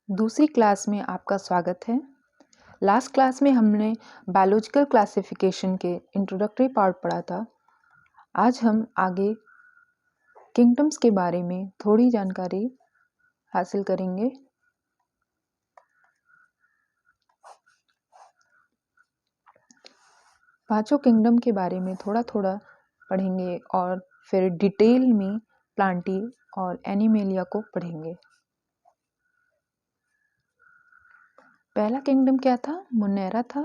दूसरी क्लास में आपका स्वागत है। लास्ट क्लास में हमने बायोलॉजिकल क्लासिफिकेशन के इंट्रोडक्टरी पार्ट पढ़ा था। आज हम आगे किंगडम्स के बारे में थोड़ी जानकारी हासिल करेंगे। पांचों किंगडम के बारे में थोड़ा थोड़ा पढ़ेंगे और फिर डिटेल में प्लांटी और एनिमेलिया को पढ़ेंगे। पहला किंगडम क्या था? मोनेरा था।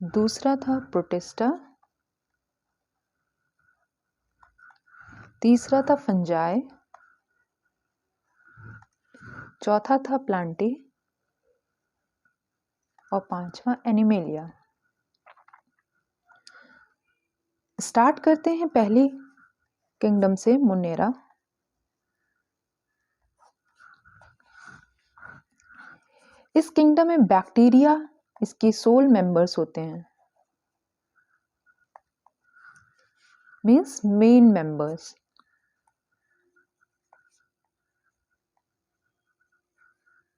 दूसरा था प्रोटिस्टा। तीसरा था फंजाई। चौथा था प्लांटी और पांचवा एनिमेलिया। स्टार्ट करते हैं पहली किंगडम से, मोनेरा। इस किंगडम में बैक्टीरिया इसके सोल मेंबर्स होते हैं, मींस मेन मेंबर्स।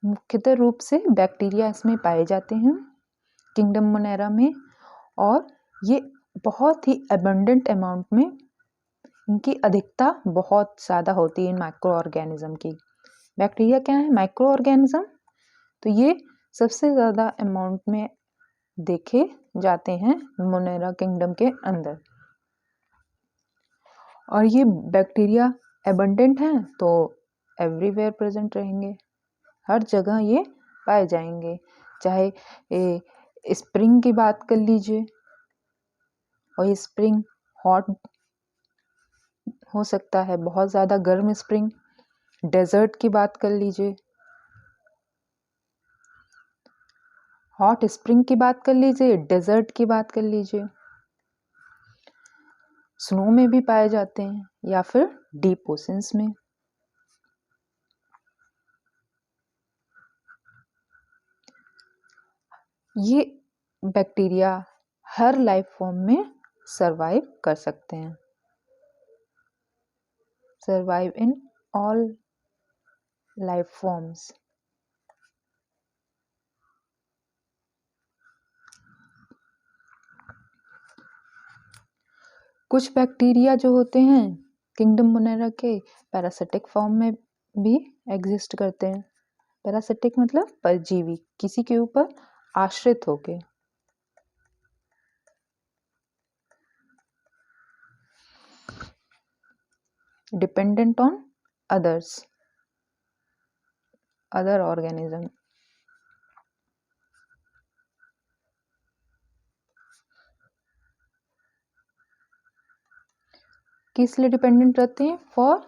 मुख्यतः रूप से बैक्टीरिया इसमें पाए जाते हैं किंगडम मोनेरा में, और ये बहुत ही अबंडेंट अमाउंट में, इनकी अधिकता बहुत ज़्यादा होती है माइक्रो ऑर्गेनिज्म की। बैक्टीरिया क्या है? Micro organism. तो ये सबसे ज़्यादा अमाउंट में देखे जाते हैं मोनेरा किंगडम के अंदर। और ये बैक्टीरिया एबंडेंट हैं तो एवरीवेयर प्रेजेंट रहेंगे, हर जगह ये पाए जाएंगे। चाहे स्प्रिंग की बात कर लीजिए, और ये स्प्रिंग हॉट हो सकता है, बहुत ज़्यादा गर्म स्प्रिंग। डेजर्ट की बात कर लीजिए, हॉट स्प्रिंग की बात कर लीजिए, डेजर्ट की बात कर लीजिए। स्नो में भी पाए जाते हैं या फिर डीप ओशंस में। ये बैक्टीरिया हर लाइफ फॉर्म में सरवाइव कर सकते हैं, survive in all life forms. कुछ बैक्टीरिया जो होते हैं किंगडम मोनेरा के, पैरासिटिक फॉर्म में भी एग्जिस्ट करते हैं। पैरासिटिक मतलब परजीवी, किसी के ऊपर आश्रित होके। Dependent on others, other organism. किस लिए डिपेंडेंट रहते हैं? फॉर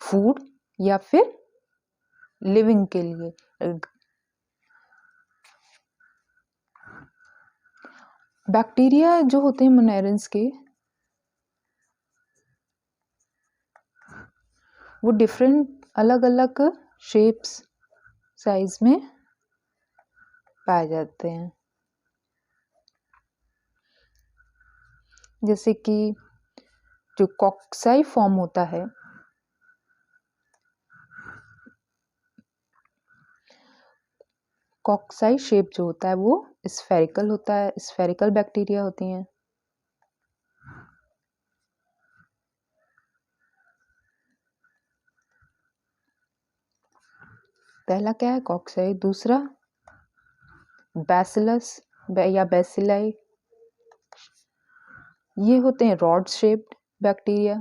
फूड या फिर लिविंग के लिए। बैक्टीरिया जो होते हैं मोनेरेंस के, वो डिफरेंट अलग अलग शेप्स, साइज में पाए जाते हैं। जैसे कि जो कॉक्साई फॉर्म होता है, कॉक्साई शेप जो होता है वो स्फेरिकल होता है, स्फेरिकल बैक्टीरिया होती हैं। पहला क्या है? कॉक्साई। दूसरा बैसिलस या बैसिलाई, ये होते हैं रॉड शेप्ड बैक्टीरिया।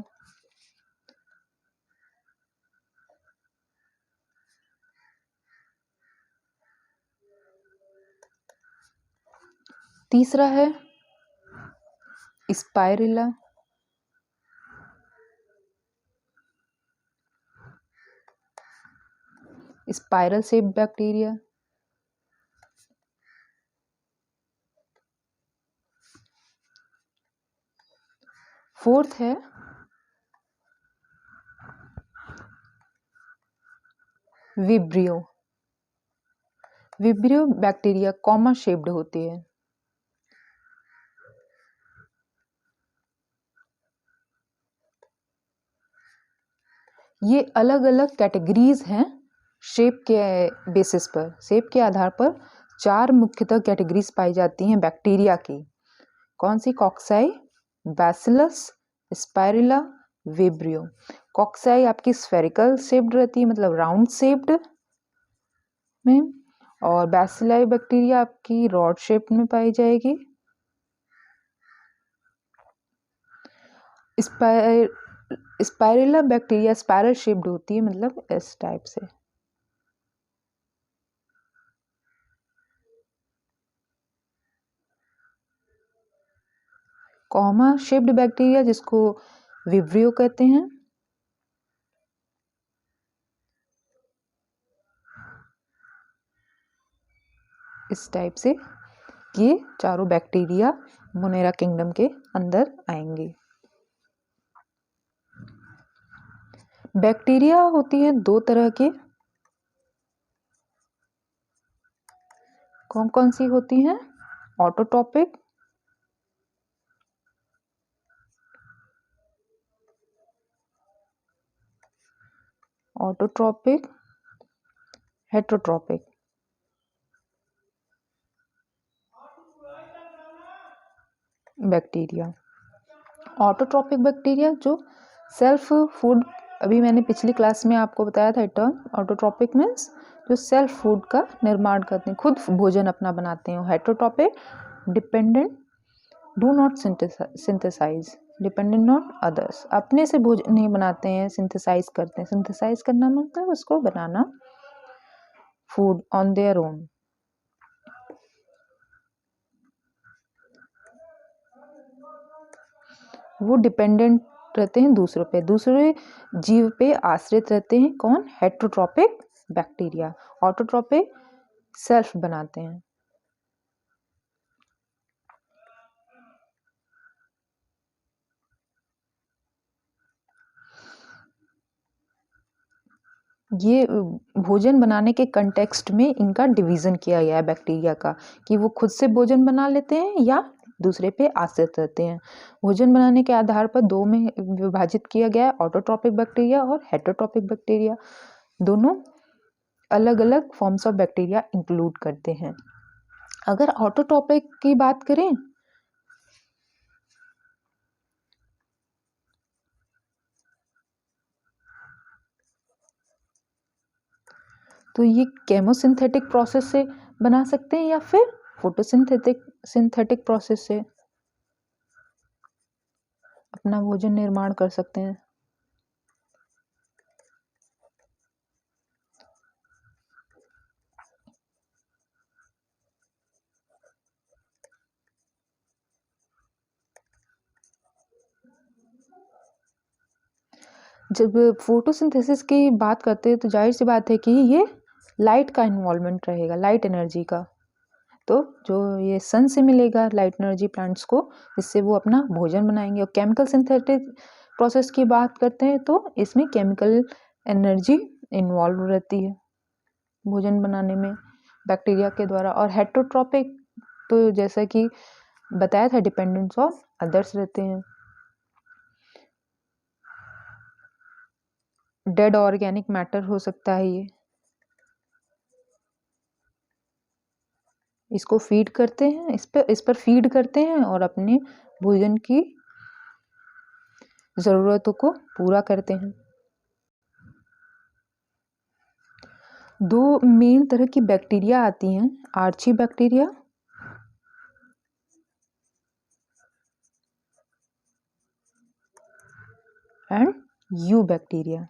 तीसरा है स्पाइरुला, स्पाइरल शेप बैक्टीरिया। फोर्थ है vibrio. Vibrio bacteria comma shaped होती है। ये अलग अलग कैटेगरीज हैं शेप के बेसिस पर, शेप के आधार पर 4 मुख्यतः कैटेगरीज पाई जाती हैं बैक्टीरिया की। कौन सी? कॉक्साई, बैसिलस, स्पाइरुला, विब्रियो। कॉक्साई आपकी स्फेरिकल शेप्ड रहती है, मतलब राउंड शेप्ड में, और बैसिलाई बैक्टीरिया आपकी रॉड शेप में पाई जाएगी। स्पाइरुला बैक्टीरिया स्पाइरल शेप्ड होती है, मतलब इस टाइप से। कॉमा शेप्ड बैक्टीरिया जिसको विब्रियो कहते हैं। इस टाइप से ये चारों बैक्टीरिया मोनेरा किंगडम के अंदर आएंगे। बैक्टीरिया होती है 2 तरह के। कौन कौन सी होती हैं? Autotrophic, autotrophic, heterotrophic. Bacteria, autotrophic bacteria जो सेल्फ फूड, अभी मैंने पिछली क्लास में आपको बताया था टर्म। ऑटोट्रॉपिक मीन्स जो सेल्फ फूड का निर्माण करते हैं, खुद भोजन अपना बनाते हैं। Heterotrophic dependent, do not synthesize, dependent on others, अपने से भोजन नहीं बनाते हैं, सिंथेसाइज करते हैं। सिंथेसाइज करना मतलब उसको बनाना, फूड ऑन देयर ओन। वो डिपेंडेंट रहते हैं दूसरों पे, दूसरे जीव पे आश्रित रहते हैं। कौन? Heterotrophic bacteria. ऑटोट्रॉपिक सेल्फ बनाते हैं। ये भोजन बनाने के कंटेक्स्ट में इनका डिवीजन किया गया है बैक्टीरिया का, कि वो खुद से भोजन बना लेते हैं या दूसरे पे आश्रित रहते हैं। भोजन बनाने के आधार पर 2 में विभाजित किया गया है, ऑटोट्रॉपिक बैक्टीरिया और हेटरोट्रॉपिक बैक्टीरिया। दोनों अलग अलग फॉर्म्स ऑफ बैक्टीरिया इंक्लूड करते हैं। अगर ऑटोट्रॉपिक की बात करें तो ये केमोसिंथेटिक प्रोसेस से बना सकते हैं या फिर फोटोसिंथेटिक प्रोसेस से अपना भोजन निर्माण कर सकते हैं। जब फोटोसिंथेसिस की बात करते हैं तो जाहिर सी बात है कि ये लाइट का इन्वॉल्वमेंट रहेगा, लाइट एनर्जी का। तो जो ये सन से मिलेगा लाइट एनर्जी प्लांट्स को, जिससे वो अपना भोजन बनाएंगे। और केमिकल सिंथेटिक प्रोसेस की बात करते हैं तो इसमें केमिकल एनर्जी इन्वॉल्व रहती है भोजन बनाने में बैक्टीरिया के द्वारा। और हेटरोट्रॉपिक तो जैसा कि बताया था, डिपेंडेंस ऑन अदर्स रहते हैं। डेड ऑर्गेनिक मैटर हो सकता है ये, इसको फीड करते हैं, इस पर फीड करते हैं और अपने भोजन की ज़रूरतों को पूरा करते हैं। 2 मेन तरह की बैक्टीरिया आती हैं, archaebacteria and eubacteria.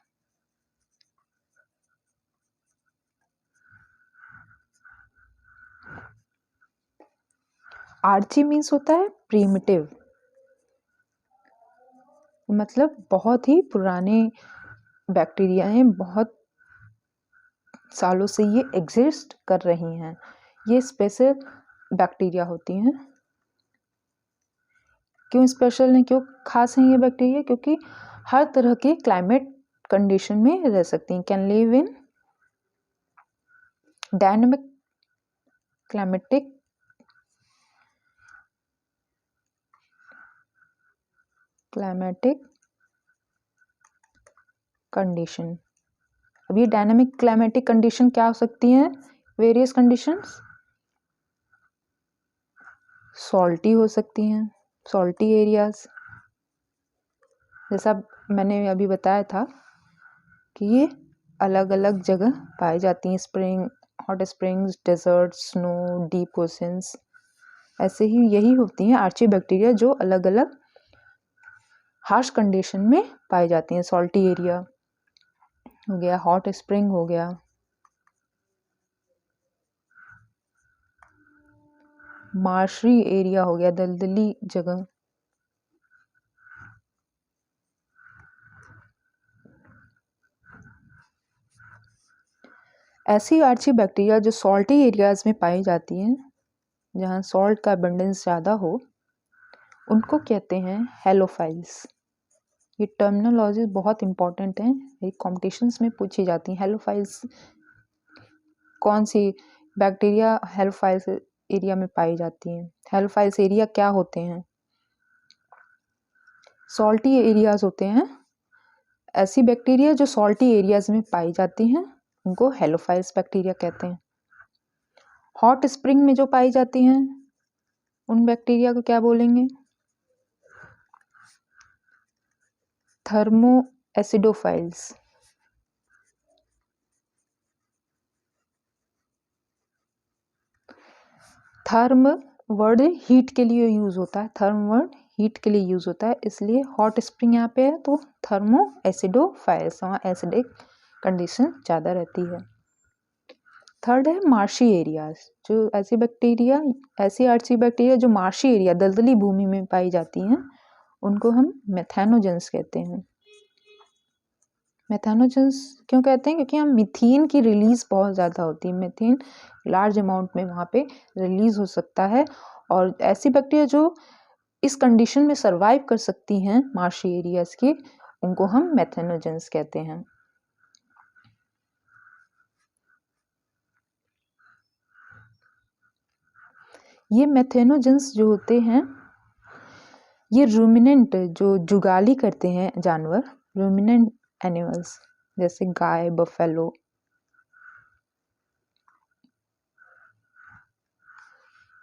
Archae means होता है प्रीमिटिव, मतलब बहुत ही पुराने बैक्टीरिया हैं, बहुत सालों से ये एग्जिस्ट कर रही हैं। ये स्पेशल बैक्टीरिया होती हैं। क्यों स्पेशल हैं, क्यों खास हैं ये बैक्टीरिया? क्योंकि हर तरह के क्लाइमेट कंडीशन में रह सकती हैं। Can live in dynamic climatic condition. अब ये डायनामिक क्लाइमेटिक कंडीशन क्या हो सकती हैं? वेरियस कंडीशंस सॉल्टी हो सकती हैं, सॉल्टी एरियाज, जैसा मैंने अभी बताया था कि ये अलग अलग जगह पाई जाती हैं, spring, hot springs, desert, snow, deep oceans, ऐसे ही यही होती हैं आर्चीबैक्टीरिया जो अलग अलग हार्श कंडीशन में पाई जाती हैं। सॉल्टी एरिया हो गया, हॉट स्प्रिंग हो गया, मार्शी एरिया हो गया, दलदली जगह, ऐसी आर्चीबैक्टीरिया जो सॉल्टी एरियाज में पाई जाती हैं, जहाँ सॉल्ट का अबंडेंस ज़्यादा हो, उनको कहते हैं हेलोफाइल्स। ये टर्मिनोलॉजी बहुत इंपॉर्टेंट है, ये कॉम्पिटिशन्स में पूछी जाती हैं। हेलोफाइल्स कौन सी बैक्टीरिया हेलोफाइल्स एरिया में पाई जाती हैं? हेलोफाइल्स एरिया क्या होते हैं? सॉल्टी एरियाज होते हैं। ऐसी बैक्टीरिया जो सॉल्टी एरियाज में पाई जाती हैं उनको हेलोफाइल्स बैक्टीरिया कहते हैं। हॉट स्प्रिंग में जो पाई जाती हैं उन बैक्टीरिया को क्या बोलेंगे? Thermoacidophiles. Therm word heat के लिए यूज होता है, थर्म वर्ड हीट के लिए यूज होता है, इसलिए हॉट स्प्रिंग यहाँ पे है तो थर्मो एसिडोफाइल्स, वहाँ एसिडिक कंडीशन ज़्यादा रहती है। थर्ड है मार्शी एरियाज, जो ऐसी आर्चीबैक्टीरिया जो मार्शी एरिया, दलदली भूमि में पाई जाती हैं, उनको हम मेथेनोजेंस कहते हैं। मेथेनोजेंस क्यों कहते हैं? क्योंकि हम मीथेन की रिलीज बहुत ज़्यादा होती है, मीथेन लार्ज अमाउंट में वहाँ पे रिलीज हो सकता है, और ऐसी बैक्टीरिया जो इस कंडीशन में सरवाइव कर सकती हैं मार्शी एरियाज की, उनको हम मेथेनोजेंस कहते हैं। ये मेथेनोजेंस जो होते हैं, ये रूमिनेंट जो जुगाली करते हैं जानवर, रूमिनेंट एनिमल्स जैसे गाय, बफेलो,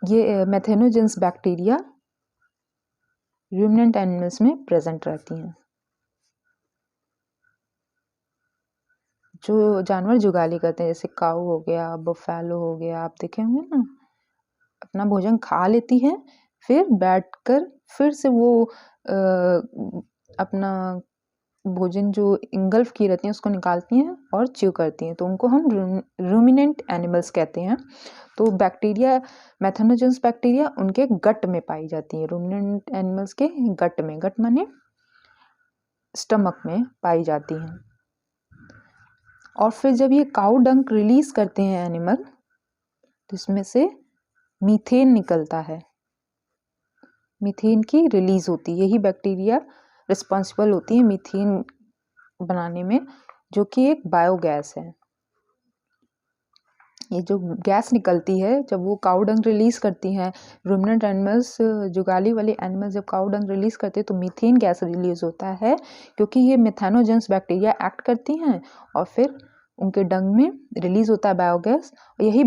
ये मेथेनोजेंस बैक्टीरिया रूमिनेंट एनिमल्स में प्रेजेंट रहती हैं। जो जानवर जुगाली करते हैं जैसे काऊ हो गया, बफेलो हो गया, आप देखे होंगे ना, अपना भोजन खा लेती है, फिर बैठकर फिर से वो अपना भोजन जो इंगल्फ की रहती हैं उसको निकालती हैं और च्यू करती हैं, तो उनको हम रूमिनेंट एनिमल्स कहते हैं। तो बैक्टीरिया, मेथेनोजेंस बैक्टीरिया उनके गट में पाई जाती है, रूमिनेंट एनिमल्स के गट में, गट माने स्टमक में पाई जाती हैं। और फिर जब ये काऊ डंक रिलीज करते हैं एनिमल, तो इसमें से मीथेन निकलता है, मीथेन की रिलीज होती है, यही बैक्टीरिया रिस्पॉन्सिबल होती है मीथेन बनाने में, जो कि एक बायोगैस है। ये जो गैस निकलती है जब वो काऊ डंग रिलीज करती हैं, रूमिनेंट एनिमल्स, जुगाली वाले एनिमल्स जब काऊ डंग रिलीज करते हैं तो मीथेन गैस रिलीज होता है, क्योंकि ये मेथेनोजेंस बैक्टीरिया एक्ट करती हैं और फिर उनके डंग में रिलीज होता है बायोगैस, और यही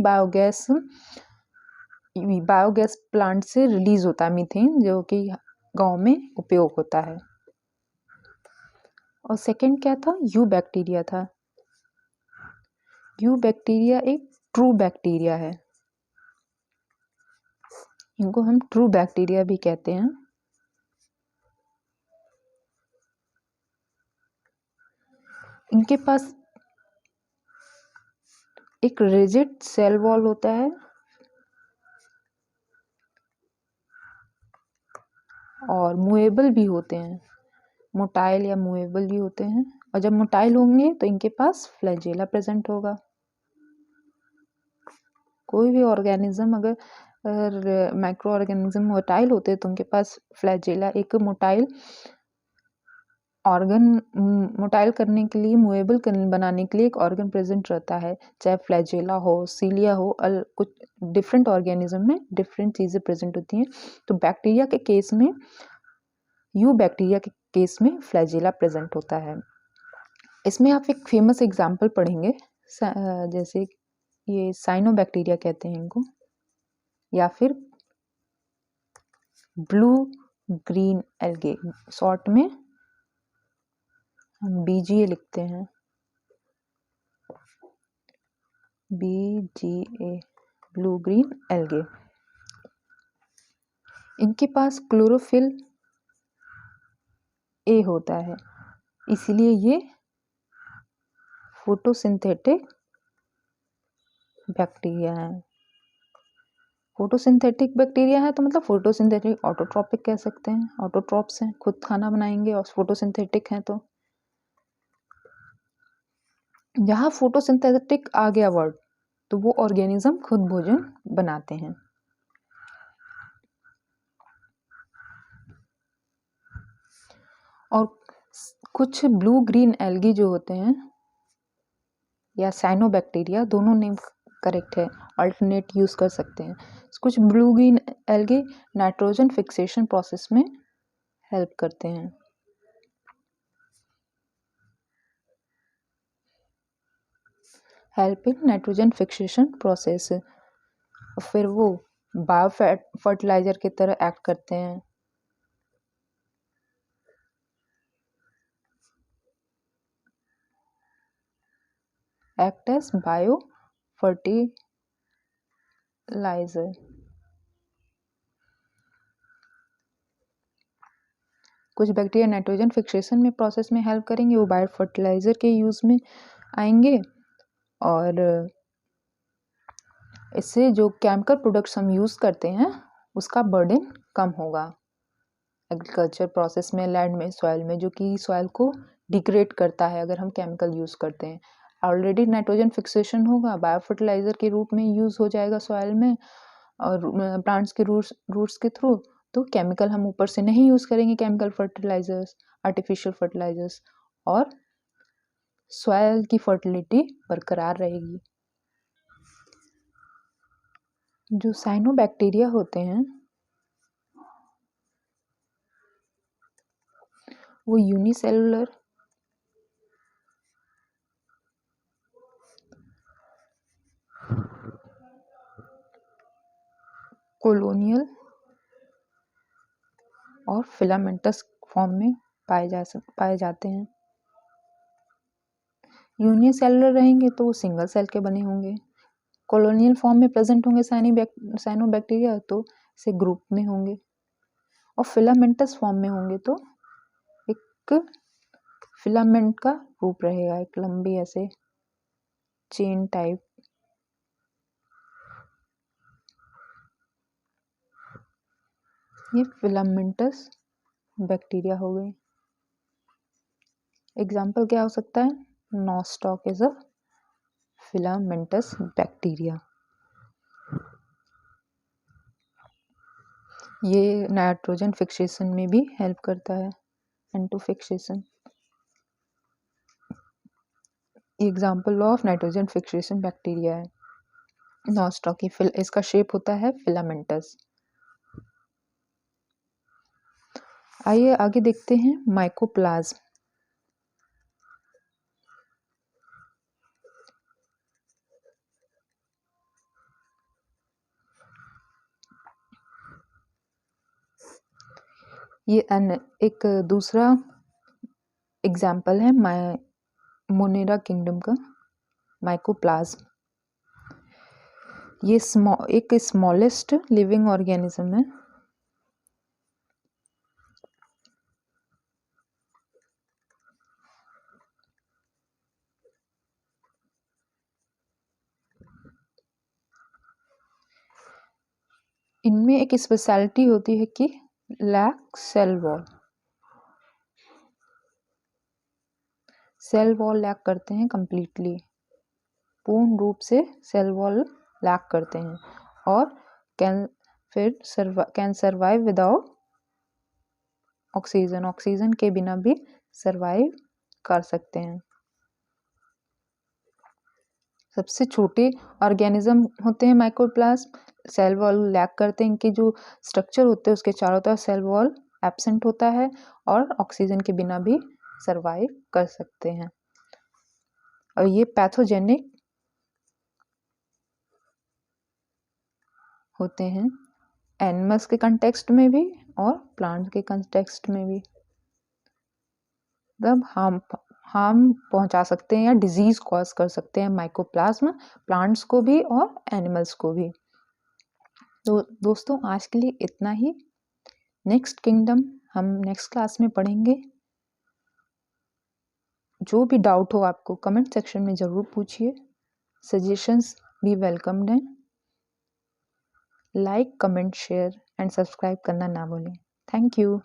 बायोगैस प्लांट से रिलीज होता है मीथेन, जो कि गांव में उपयोग होता है। और सेकंड क्या था? यू बैक्टीरिया था। यू बैक्टीरिया एक ट्रू बैक्टीरिया है, इनको हम ट्रू बैक्टीरिया भी कहते हैं। इनके पास एक रिजिड सेल वॉल होता है और मूवेबल भी होते हैं, मोटाइल या मूवेबल भी होते हैं, और जब मोटाइल होंगे तो इनके पास फ्लैजेला प्रेजेंट होगा। कोई भी ऑर्गेनिज्म अगर माइक्रो ऑर्गेनिज्म मोटाइल होते हैं तो उनके पास फ्लैजेला, एक मोटाइल ऑर्गन, मोटाइल करने के लिए, मूवेबल बनाने के लिए एक ऑर्गन प्रेजेंट रहता है, चाहे फ्लैजेला हो, सीलिया हो, कुछ डिफरेंट ऑर्गेनिज्म में डिफरेंट चीज़ें प्रेजेंट होती हैं। तो बैक्टीरिया के केस में, यू बैक्टीरिया के केस में फ्लैजेला प्रेजेंट होता है। इसमें आप एक फेमस एग्जाम्पल पढ़ेंगे, जैसे ये साइनोबैक्टीरिया कहते हैं इनको, या फिर ब्लू ग्रीन एल्गे, शॉर्ट में हम BGA लिखते हैं, BGA, ब्लू ग्रीन एल्गे। इनके पास क्लोरोफिल A होता है, इसलिए ये फोटोसिंथेटिक बैक्टीरिया है। फोटोसिंथेटिक बैक्टीरिया है तो मतलब फोटोसिंथेटिक ऑटोट्रॉपिक कह सकते हैं, ऑटोट्रॉप्स हैं, खुद खाना बनाएंगे, और फोटोसिंथेटिक हैं तो जहाँ फोटोसिंथेटिक आ गया वर्ड तो वो ऑर्गेनिज्म खुद भोजन बनाते हैं। और कुछ ब्लू ग्रीन एल्गी जो होते हैं या साइनोबैक्टीरिया, दोनों नेम करेक्ट है, अल्टरनेट यूज कर सकते हैं। कुछ blue green algae nitrogen fixation process में हेल्प करते हैं। Help in nitrogen fixation process, फिर वो बायो फर्टिलाइजर की तरह एक्ट करते हैं। Act as bio fertiliser. कुछ बैक्टीरिया नाइट्रोजन फिक्सेशन में प्रोसेस में हेल्प करेंगे, वो बायो फर्टिलाइजर के यूज में आएंगे, और इससे जो केमिकल प्रोडक्ट्स हम यूज करते हैं उसका बर्डन कम होगा एग्रीकल्चर प्रोसेस में, लैंड में, सॉइल में, जो कि सॉइल को डिग्रेड करता है अगर हम केमिकल यूज करते हैं। ऑलरेडी नाइट्रोजन फिक्सेशन होगा, बायो फर्टिलाइजर के रूप में यूज हो जाएगा सॉइल में और प्लांट्स के रूट्स के थ्रू, तो केमिकल हम ऊपर से नहीं यूज करेंगे, केमिकल फर्टिलाइजर्स, आर्टिफिशियल फर्टिलाइजर्स, और सॉइल की फर्टिलिटी बरकरार रहेगी। जो साइनोबैक्टीरिया होते हैं वो यूनिसेलुलर, कोलोनियल और फिलामेंटस फॉर्म में पाए जाते हैं। यूनिसेलुलर रहेंगे तो वो सिंगल सेल के बने होंगे, कॉलोनियल फॉर्म में प्रेजेंट होंगे साइनोबैक्टीरिया तो से ग्रुप में होंगे, और फिलामेंटस फॉर्म में होंगे तो एक फिलामेंट का रूप रहेगा, एक लंबी ऐसे चेन टाइप। ये फिलामेंटस बैक्टीरिया हो गए। एग्जाम्पल क्या हो सकता है, nostoc is a filamentous bacteria. ये नाइट्रोजन फिक्सेशन में भी हेल्प करता है, N2 fixation. Example of nitrogen fixation bacteria है नॉस्टॉक, इसका शेप होता है फिलामेंटस। आइए आगे देखते हैं माइकोप्लाज्म। ये एक दूसरा एग्जाम्पल है मोनेरा किंगडम का, माइकोप्लाज्म। ये एक स्मॉलेस्ट लिविंग ऑर्गेनिज्म है। इनमें एक स्पेशलिटी होती है कि लैक सेल वॉल लैक करते हैं कंप्लीटली, पूर्ण रूप से सेल वॉल लैक करते हैं, और कैन सर्वाइव विदाउट ऑक्सीजन के बिना भी सर्वाइव कर सकते हैं। सबसे छोटे ऑर्गेनिज्म होते हैं माइकोप्लाज्म, सेल वॉल लैक करते हैं, इनके जो स्ट्रक्चर होते हैं उसके चारों तरफ सेल वॉल एब्सेंट होता है और ऑक्सीजन के बिना भी सर्वाइव कर सकते हैं। और ये पैथोजेनिक होते हैं एनिमल्स के कंटेक्स्ट में भी और प्लांट के कंटेक्स्ट में भी। तब हार्म पहुंचा सकते हैं या डिजीज कॉज कर सकते हैं माइकोप्लाज्मा प्लांट्स को भी और एनिमल्स को भी। तो दोस्तों आज के लिए इतना ही। नेक्स्ट किंगडम हम नेक्स्ट क्लास में पढ़ेंगे। जो भी डाउट हो आपको कमेंट सेक्शन में ज़रूर पूछिए। सजेशंस भी वेलकम्ड हैं। Like, comment, share and subscribe करना ना भूलें। Thank you.